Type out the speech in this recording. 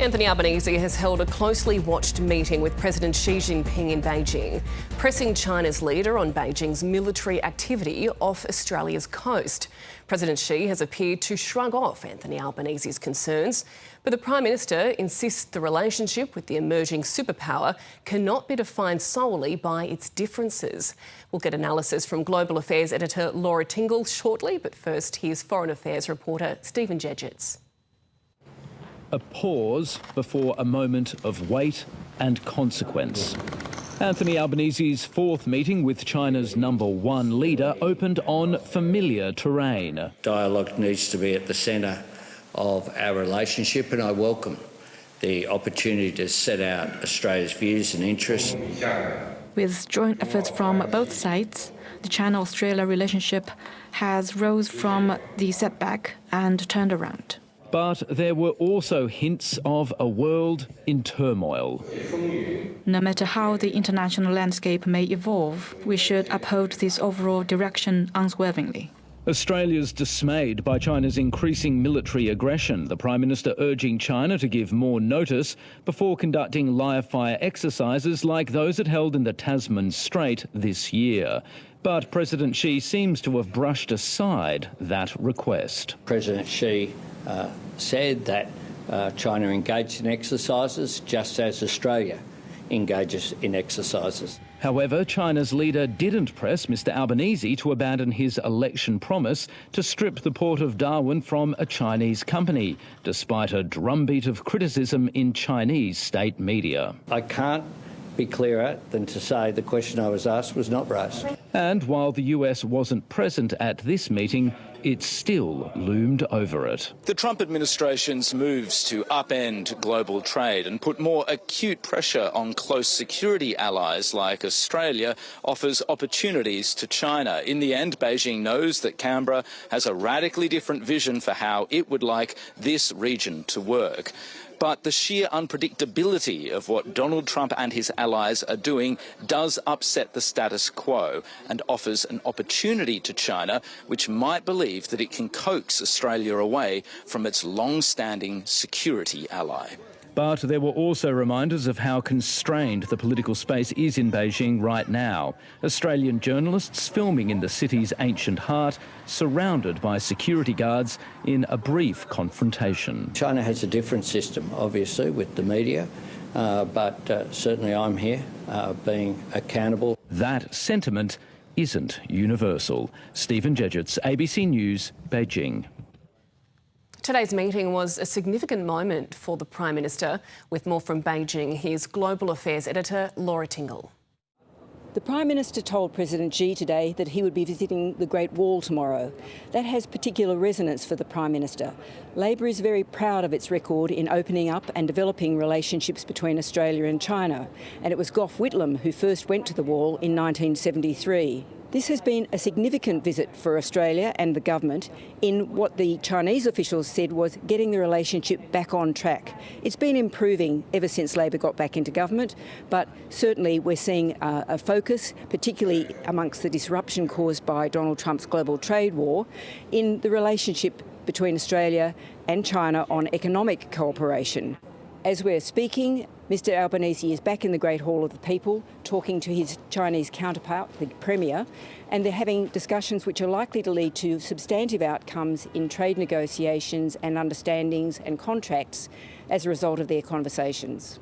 Anthony Albanese has held a closely watched meeting with President Xi Xinping in Beijing, pressing China's leader on Beijing's military activity off Australia's coast. President Xi has appeared to shrug off Anthony Albanese's concerns, but the Prime Minister insists the relationship with the emerging superpower cannot be defined solely by its differences. We'll get analysis from Global Affairs editor Laura Tingle shortly, but first here's Foreign Affairs reporter Stephen Jedgetts. A pause before a moment of weight and consequence. Anthony Albanese's fourth meeting with China's #1 leader opened on familiar terrain. Dialogue needs to be at the centre of our relationship, and I welcome the opportunity to set out Australia's views and interests. With joint efforts from both sides, the China-Australia relationship has rose from the setback and turned around. But there were also hints of a world in turmoil. No matter how the international landscape may evolve, we should uphold this overall direction unswervingly. Australia's dismayed by China's increasing military aggression, the Prime Minister urging China to give more notice before conducting live-fire exercises like those it held in the Tasman Strait this year. But President Xi seems to have brushed aside that request. President Xi said that China engaged in exercises just as Australia engages in exercises. However, China's leader didn't press Mr Albanese to abandon his election promise to strip the port of Darwin from a Chinese company, despite a drumbeat of criticism in Chinese state media. I can't be clearer than to say the question I was asked was not raised. And while the US wasn't present at this meeting, it still loomed over it. The Trump administration's moves to upend global trade and put more acute pressure on close security allies like Australia offers opportunities to China. In the end, Beijing knows that Canberra has a radically different vision for how it would like this region to work. But the sheer unpredictability of what Donald Trump and his allies are doing does upset the status quo and offers an opportunity to China, which might believe that it can coax Australia away from its long-standing security ally. But there were also reminders of how constrained the political space is in Beijing right now. Australian journalists filming in the city's ancient heart, surrounded by security guards in a brief confrontation. China has a different system, obviously, with the media, but certainly I'm here being accountable. That sentiment isn't universal. Stephen Jedgetts, ABC News, Beijing. Today's meeting was a significant moment for the Prime Minister. With more from Beijing, here's Global Affairs editor Laura Tingle. The Prime Minister told President Xi today that he would be visiting the Great Wall tomorrow. That has particular resonance for the Prime Minister. Labor is very proud of its record in opening up and developing relationships between Australia and China, and it was Gough Whitlam who first went to the Wall in 1973. This has been a significant visit for Australia and the government in what the Chinese officials said was getting the relationship back on track. It's been improving ever since Labor got back into government, but certainly we're seeing a focus, particularly amongst the disruption caused by Donald Trump's global trade war, in the relationship between Australia and China on economic cooperation. As we're speaking, Mr Albanese is back in the Great Hall of the People talking to his Chinese counterpart, the Premier, and they're having discussions which are likely to lead to substantive outcomes in trade negotiations and understandings and contracts as a result of their conversations.